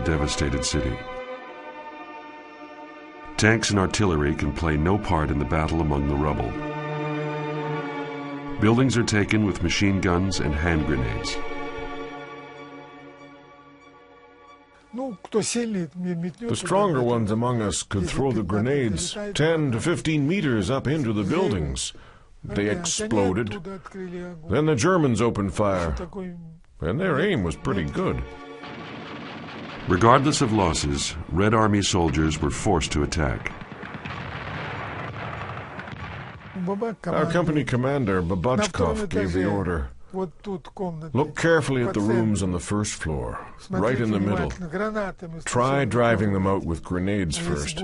devastated city. Tanks and artillery can play no part in the battle among the rubble. Buildings are taken with machine guns and hand grenades. The stronger ones among us could throw the grenades 10 to 15 meters up into the buildings. They exploded. Then the Germans opened fire, and their aim was pretty good. Regardless of losses, Red Army soldiers were forced to attack. Our company commander, Babachkov, gave the order. Look carefully at the rooms on the first floor, right in the middle. Try driving them out with grenades first.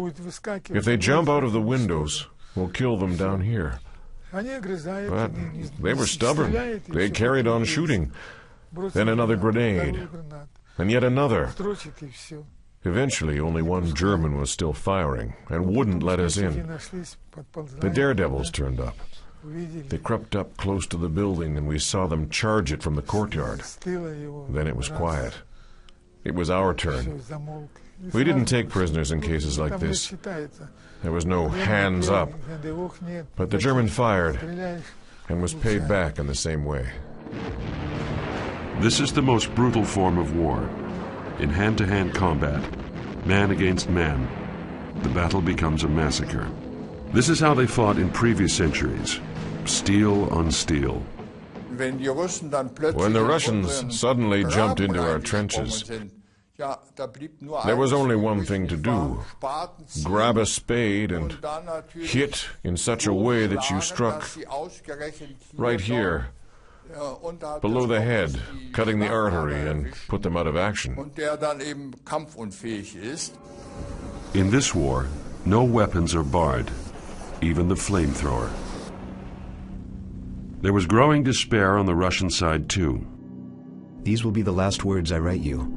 If they jump out of the windows, we'll kill them down here. But they were stubborn. They carried on shooting. Then another grenade, and yet another. Eventually, only one German was still firing and wouldn't let us in. The daredevils turned up. They crept up close to the building, and we saw them charge it from the courtyard. Then it was quiet. It was our turn. We didn't take prisoners in cases like this. There was no hands up. But the German fired and was paid back in the same way. This is the most brutal form of war. In hand-to-hand combat, man against man, the battle becomes a massacre. This is how they fought in previous centuries, steel on steel. When the Russians suddenly jumped into our trenches, there was only one thing to do: grab a spade and hit in such a way that you struck right here, below the head, cutting the artery and put them out of action. In this war, no weapons are barred, even the flamethrower. There was growing despair on the Russian side too. These will be the last words I write you.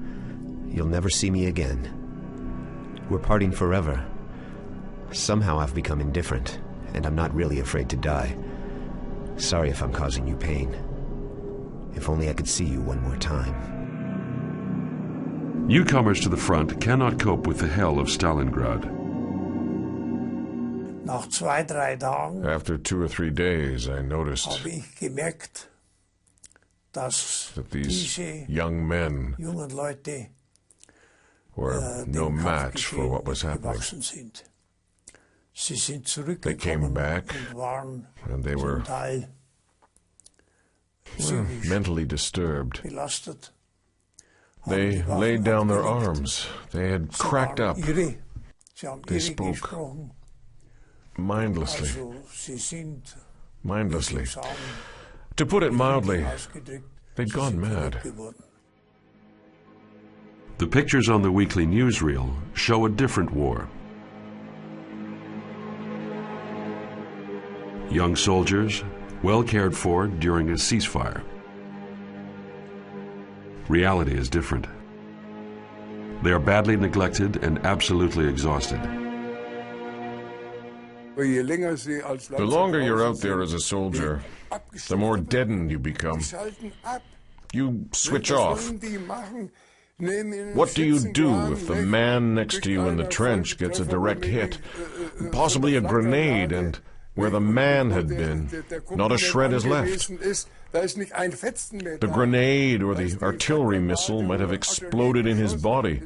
You'll never see me again. We're parting forever. Somehow I've become indifferent, and I'm not really afraid to die. Sorry if I'm causing you pain. If only I could see you one more time. Newcomers to the front cannot cope with the hell of Stalingrad. After 2 or 3 days, I noticed that these young men were no match for what was happening. They came back, and they were mentally disturbed. They laid down their arms. They had cracked up. They spoke mindlessly. To put it mildly, they'd gone mad. The pictures on the weekly newsreel show a different war. Young soldiers, well cared for during a ceasefire. Reality is different. They are badly neglected and absolutely exhausted. The longer you're out there as a soldier, the more deadened you become. You switch off. What do you do if the man next to you in the trench gets a direct hit, possibly a grenade, and where the man had been, not a shred is left? The grenade or the artillery missile might have exploded in his body,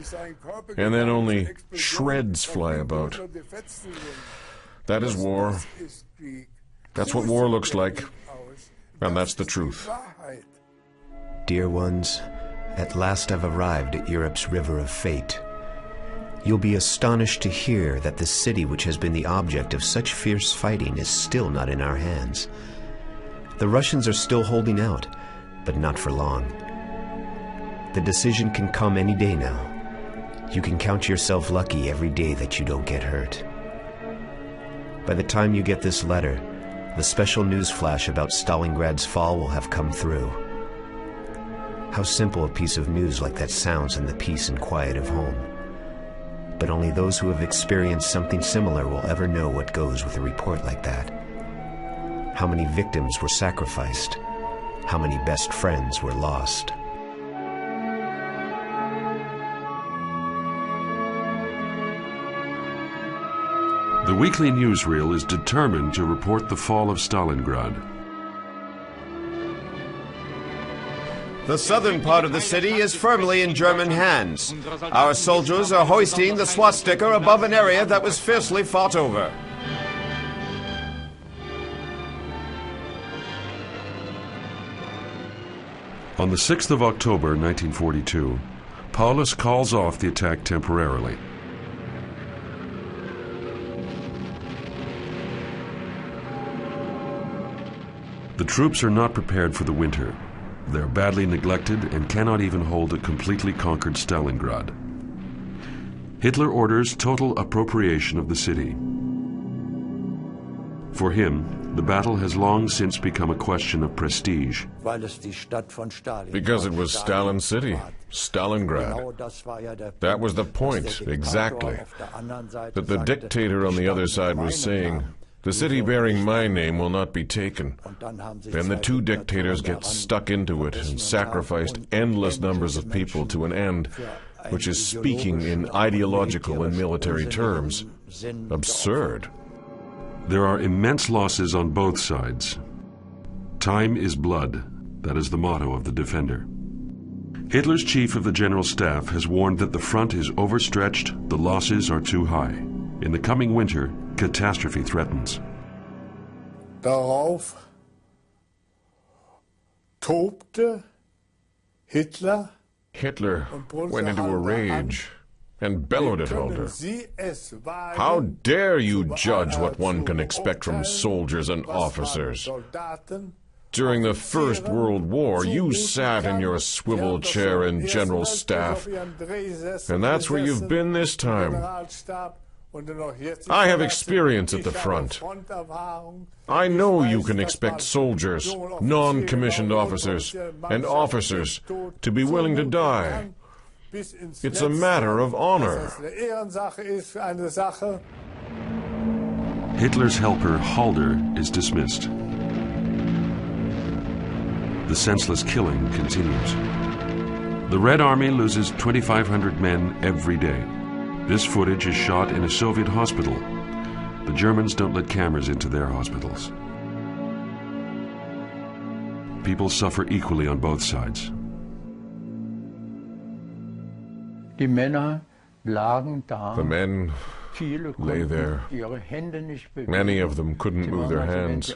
and then only shreds fly about. That is war. That's what war looks like, and that's the truth. Dear ones, at last I've arrived at Europe's river of fate. You'll be astonished to hear that the city which has been the object of such fierce fighting is still not in our hands. The Russians are still holding out, but not for long. The decision can come any day now. You can count yourself lucky every day that you don't get hurt. By the time you get this letter, the special news flash about Stalingrad's fall will have come through. How simple a piece of news like that sounds in the peace and quiet of home. But only those who have experienced something similar will ever know what goes with a report like that. How many victims were sacrificed? How many best friends were lost? The weekly newsreel is determined to report the fall of Stalingrad. The southern part of the city is firmly in German hands. Our soldiers are hoisting the swastika above an area that was fiercely fought over. On the 6th of October 1942, Paulus calls off the attack temporarily. The troops are not prepared for the winter. They're badly neglected and cannot even hold a completely conquered Stalingrad. Hitler orders total appropriation of the city. For him, the battle has long since become a question of prestige. Because it was Stalin's city, Stalingrad. That was the point, exactly. That the dictator on the other side was saying, "The city bearing my name will not be taken." Then the two dictators get stuck into it and sacrificed endless numbers of people to an end, which is speaking in ideological and military terms. Absurd. There are immense losses on both sides. Time is blood. That is the motto of the defender. Hitler's chief of the general staff has warned that the front is overstretched, the losses are too high. In the coming winter, catastrophe threatens. Darauf tobte Hitler went into a rage and bellowed at Hulda. "How dare you judge what one can expect from soldiers and officers? During the First World War, you sat in your swivel chair in General Staff, and that's where you've been this time. I have experience at the front. I know you can expect soldiers, non-commissioned officers, and officers to be willing to die. It's a matter of honor." Hitler's helper, Halder, is dismissed. The senseless killing continues. The Red Army loses 2,500 men every day. This footage is shot in a Soviet hospital. The Germans don't let cameras into their hospitals. People suffer equally on both sides. The men lay there. Many of them couldn't move their hands.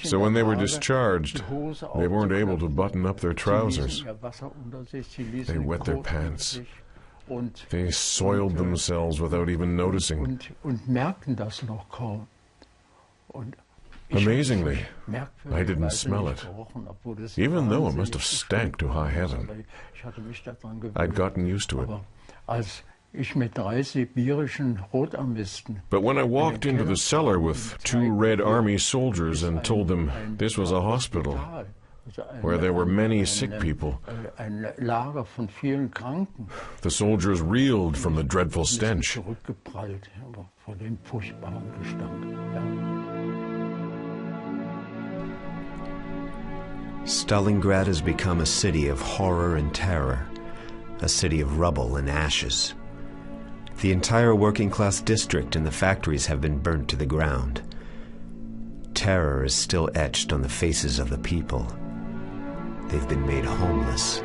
So when they were discharged, they weren't able to button up their trousers. They wet their pants. They soiled themselves without even noticing. Amazingly, I didn't smell it, even though it must have stank to high heaven. I'd gotten used to it. But when I walked into the cellar with 2 Red Army soldiers and told them this was a hospital, where there were many sick people, the soldiers reeled from the dreadful stench. Stalingrad has become a city of horror and terror, a city of rubble and ashes. The entire working-class district and the factories have been burnt to the ground. Terror is still etched on the faces of the people. They've been made homeless.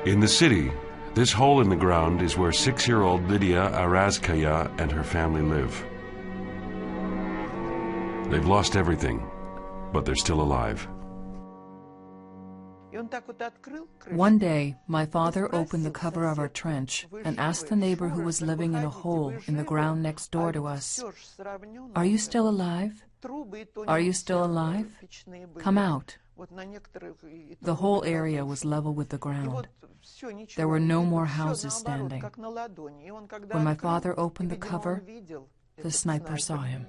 In the city, this hole in the ground is where 6-year-old Lydia Arazkaya and her family live. They've lost everything, but they're still alive. One day, my father opened the cover of our trench and asked the neighbor who was living in a hole in the ground next door to us, "Are you still alive? Are you still alive? Come out." The whole area was level with the ground. There were no more houses standing. When my father opened the cover, the sniper saw him.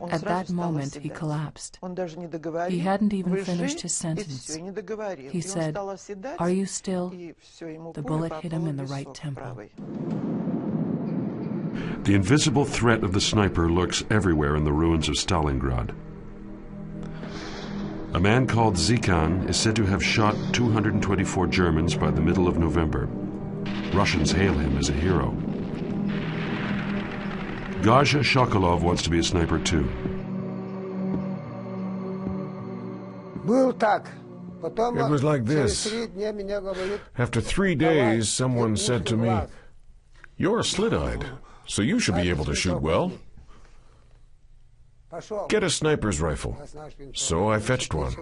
At that moment, he collapsed. He hadn't even finished his sentence. He said, "Are you still?" The bullet hit him in the right temple. The invisible threat of the sniper lurks everywhere in the ruins of Stalingrad. A man called Zikan is said to have shot 224 Germans by the middle of November. Russians hail him as a hero. Garja Shokolov wants to be a sniper too. It was like this. After 3 days, someone said to me, "You're slit-eyed, so you should be able to shoot well. Get a sniper's rifle." So I fetched one.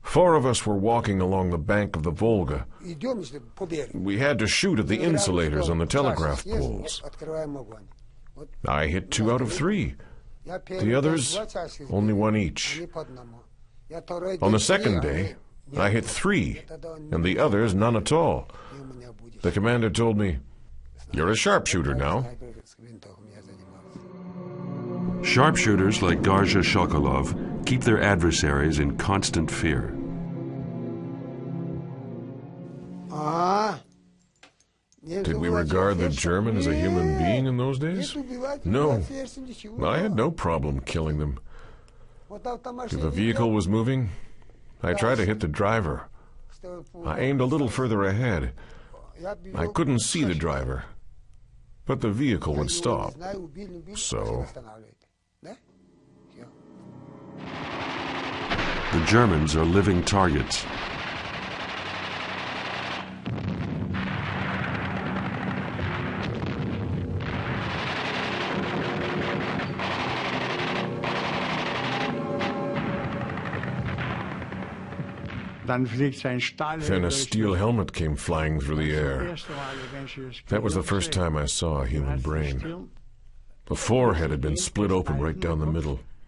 4 of us were walking along the bank of the Volga. We had to shoot at the insulators on the telegraph poles. I hit 2 out of 3. The others, only 1 each. On the second day, I hit 3, and the others none at all. The commander told me, "You're a sharpshooter now." Sharpshooters like Garja Shokolov keep their adversaries in constant fear. Did we regard the German as a human being in those days? No. I had no problem killing them. If a vehicle was moving, I tried to hit the driver. I aimed a little further ahead. I couldn't see the driver, but the vehicle would stop. So... The Germans are living targets. Then a steel helmet came flying through the air. That was the first time I saw a human brain. The forehead had been split open right down the middle.